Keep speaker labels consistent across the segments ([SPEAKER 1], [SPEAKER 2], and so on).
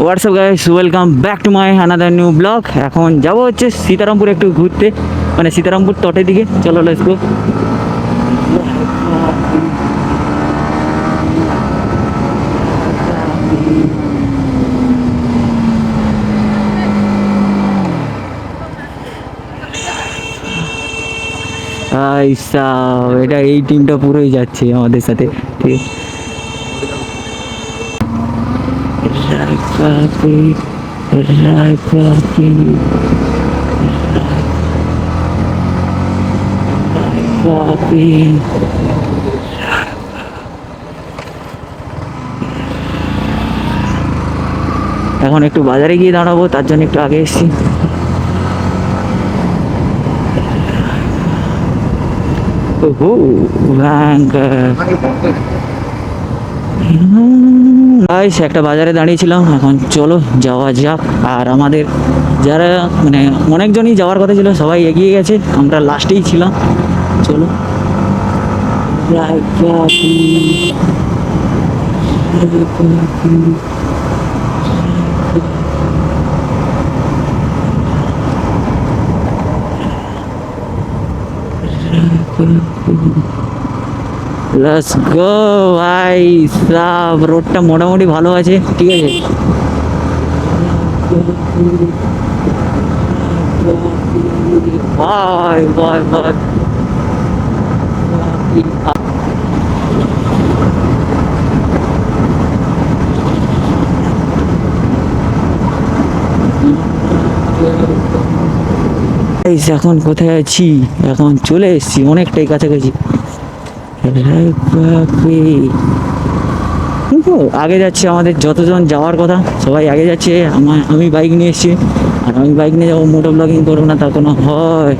[SPEAKER 1] WhatsApp guys, welcome back to my another new blog. এখন যাব হচ্ছে সীতারামপুর একটু ঘুরতে, মানে সীতারামপুর তটের দিকে। চলো লেটস গো। আইসা এটা এই টিমটা পুরোই যাচ্ছে আমাদের সাথে, ঠিক আছে। রায়পাতি এখন একটু বাজারে গিয়ে দাঁড়াবো, তার জন্য একটু আগে এসেছি। একটা বাজারে দাঁড়িয়েছিলাম, এখন চলো যাওয়া যাক। আর আমাদের যারা মানে অনেকজনই যাওয়ার কথা ছিল, সবাই এগিয়ে গেছে, আমরা লাস্টেই ছিলাম। চলো লেটস গো ভাই সাব। রোডটা মোটামুটি ভালো আছে, ঠিক আছে। ভাই ভাই ভাই এখন কোথায় আছি? এখন চলে এসেছি অনেকটাই কাছাকাছি। কিন্তু আগে যাচ্ছে, আমাদের যতজন যাওয়ার কথা সবাই আগে যাচ্ছে। আমি বাইক নিয়ে এসেছি, আর আমি বাইক নিয়ে যাবো, মোটো ব্লগিং করবো না তা কোনো হয়?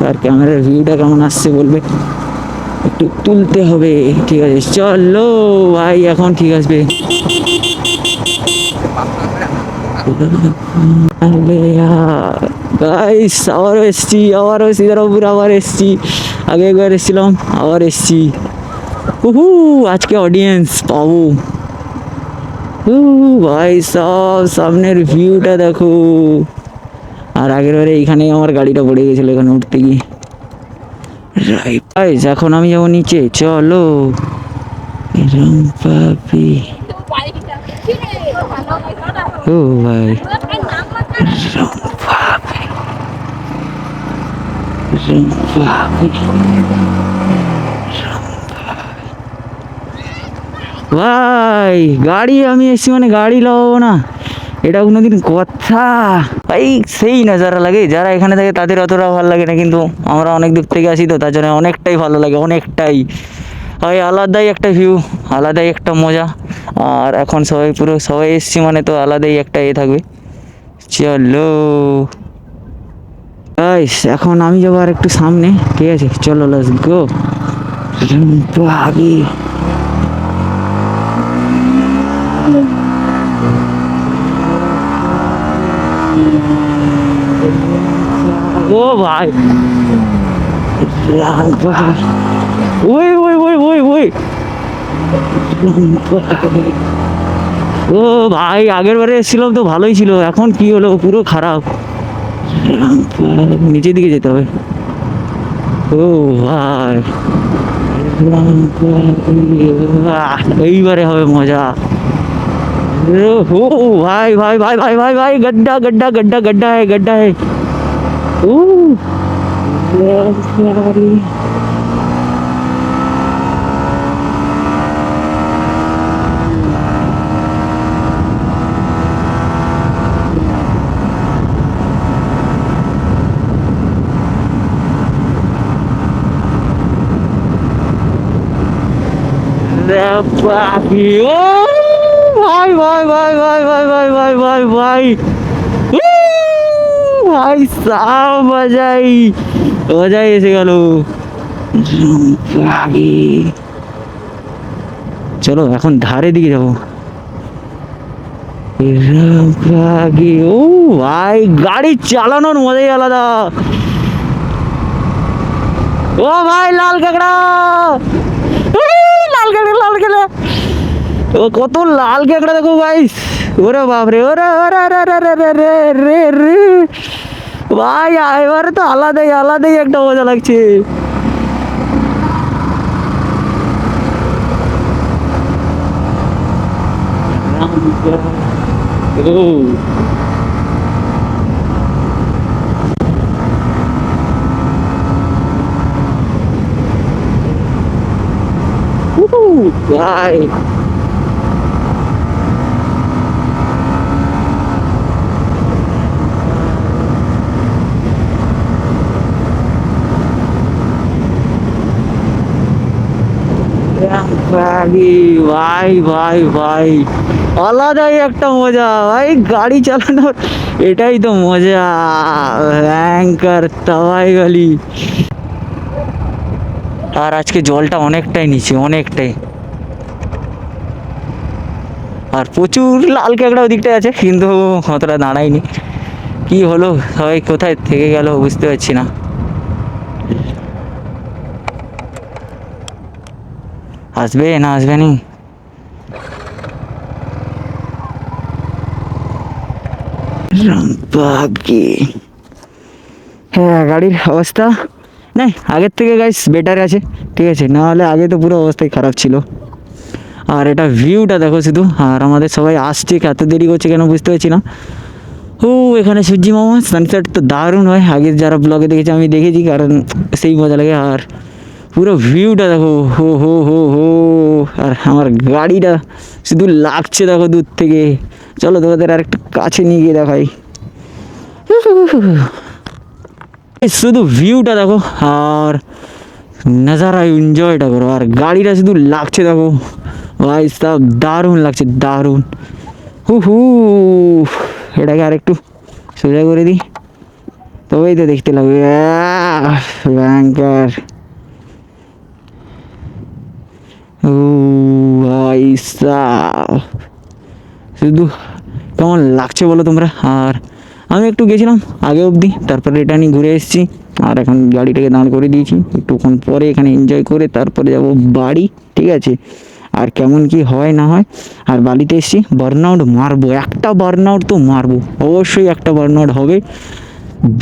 [SPEAKER 1] আর ক্যামেরার ভিউটা কেমন আসছে বলবে, একটু তুলতে হবে। ঠিক আছে চলো ভাই, এখন ঠিক আসবে। গাইস আবারও এসছি, আবারও সীতারামপুর আবার এসছি। আগে একবার এসেছিলাম, আবার এসছি। উহু, আজকে অডিয়েন্স পাবো। ভাই সব সামনের ভিউটা দেখো। আর আগের বারে এইখানেই আমার গাড়িটা পড়ে গেছিলো এখানে উঠতে গিয়ে। রাইট গাইস, এখন আমি যাবো নিচে, চলো। রামপাপি ও ভাই, ভাই গাড়ি আমি এসছি মানে গাড়ি লাগাবো না, এটা কোনোদিন কথা ভাই? সেই নজারা লাগে, যারা এখানে থাকে তাদের অতটা ভালো লাগে না, কিন্তু আমরা অনেক দূর থেকে আসি তো তার জন্য অনেকটাই ভালো লাগে, অনেকটাই। ভাই আলাদাই একটা ভিউ, আলাদাই একটা মজা। আর এখন সবাই এসছি মানে তো আলাদাই একটা থাকবে। চলো গাইস, এখন আমি যাবো আর একটু সামনে, ঠিক আছে চলো লেটস গো। আগে ও ভাই, ওই ওই ওই ওই ওই ও ভাই, আগের বারে এসেছিলাম তো ভালোই ছিল, এখন কি হলো পুরো খারাপ। নিচের দিকে যেতে হবে। ও ভাই এইবারে হবে মজা। ओ भाई भाई भाई भाई भाई भाई गड्ढा गड्ढा गड्ढा गड्ढा है, गड्ढा है। ओ ভাই ভাই ভাই ভাই ভাই ভাই ভাই ভাই ভাই ভাই সাব মজাই মজাই এসে গেল। চলো এখন ধারে দিকে যাবো। ও ভাই গাড়ি চালানোর মজাই আলাদা। ও ভাই লাল কাঁকড়া, লাল কাঁকড়া লাল কাঁকড়া, ও কত লাল কাঁকড়া দেখো গাইস। ওরে বাপরে, ওরে ওরে রে রে রে রে রে রে ভাই, এবারে তো আলাদাই আলাদাই একটা মজা লাগছে। ভাই ভাই ভাই ভাই আলাদাই একটা মজা ভাই গাড়ি চালানোর, এটাই তো মজা। ভয়ঙ্কর তাওয়াই গালি। আর আজকে জলটা অনেকটাই নিচে, অনেকটাই। আর প্রচুর লাল কাঁকড়া ওদিকটায় আছে, কিন্তু অতটা দাঁড়ায়নি। কি হলো, সবাই কোথায় থেকে গেল বুঝতে পারছি না। আসবে না আসবে নি? রামবাগে হ্যাঁ গাড়ির অবস্থা না আগের থেকে গাইস বেটার আছে, ঠিক আছে, না হলে আগে তো পুরো অবস্থাই খারাপ ছিল। আর এটা ভিউটা দেখো শুধু, আর আমাদের সবাই আসছে, এত দেরি করছে কেন বুঝতে পারছি না। ও এখানে সূর্যি মামা সানসেট তো দারুণ হয়, আগের যারা ব্লগে দেখেছে আমি দেখেছি, কারণ সেই মজা লাগে। আর পুরো ভিউটা দেখো, হো হো হো হো। আর আমার গাড়িটা শুধু লাগছে দেখো দূর থেকে। চলো তোমাদের আর একটু কাছে নিয়ে গিয়ে দেখাই, শুধু ভিউটা দেখো আর নজারা এনজয়টা করো। আর গাড়িটা শুধু লাগছে দেখো ভাই, সব দারুণ লাগছে, দারুণ। হু হু, এটাকে আর একটু সোজা করে দিই, তবেই তো দেখতে লাগবে। ভয়ঙ্কর। ও ভাই সাব, শুধু কেমন লাগছে বলো তোমরা। আর আমি একটু গেছিলাম আগে অবধি, তারপরে রিটার্নিং ঘুরে এসেছি। আর এখন গাড়িটাকে দাঁড় করে দিয়েছি, একটুক্ষণ পরে এখানে এনজয় করে তারপরে যাব বাড়ি, ঠিক আছে। আর কেমন কি হয় না হয়, আর বাড়িতে এসেছি বার্নআউট মারবো, একটা বার্নআউট তো মারবো, অবশ্যই একটা বার্নআউট হবে।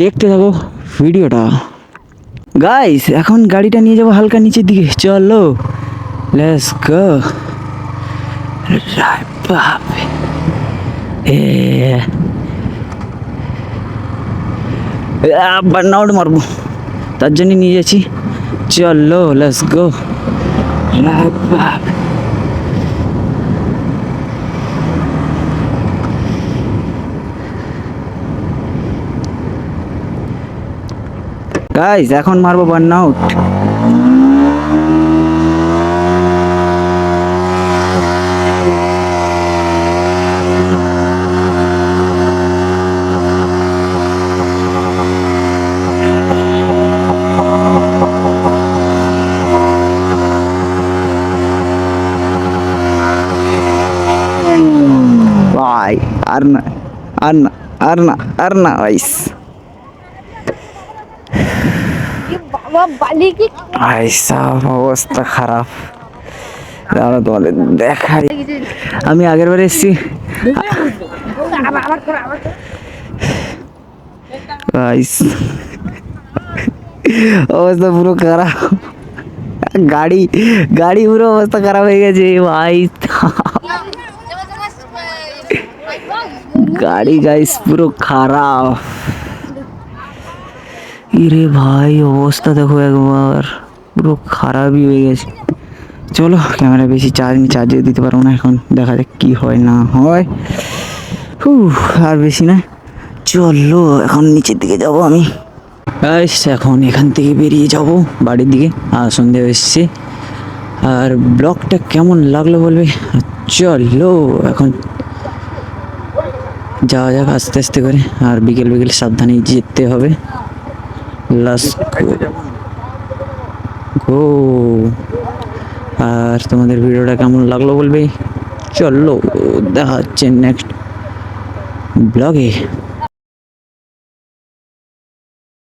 [SPEAKER 1] দেখতে থাকো ভিডিওটা গাইস। এখন গাড়িটা নিয়ে যাবো হালকা নিচের দিকে, চলো লেটস গো। বাপরে বার্নআউট মারবো, তার জন্য নিয়ে যাচ্ছি, চলো লেটস গো। গাইস এখন মারবো বার্নআউট। ভাই আর না আর না আর না আর না ভাইস, অবস্থা খারাপ। দাঁড়া তোমাদের দেখাই, আমি আগের বার এসেছি অবস্থা পুরো খারাপ, গাড়ি গাড়ি পুরো অবস্থা খারাপ হয়ে গেছে ভাই। গাড়ি গাইস পুরো খারাপ। ইরে ভাই অবস্থা দেখো একবার, পুরো খারাপই হয়ে গেছে। চলো ক্যামেরা বেশি চার্জে দিতে পারবো না এখন, দেখা যাক কি হয় না হয়। আর বেশি না, চলো এখন নিচের দিকে যাব আমি। এখন এখান থেকে বেরিয়ে যাব বাড়ির দিকে, আর সন্ধে এসছে। আর ব্লগটা কেমন লাগলো বলবে। চলো এখন যাওয়া যাক আস্তে আস্তে করে, আর বিকেল বিকেল সাবধানে যেতে হবে। লাস্ট গো আর তোমাদের ভিডিওটা কেমন লাগলো বলবে। চলো দেখা হচ্ছে নেক্সট ব্লগে।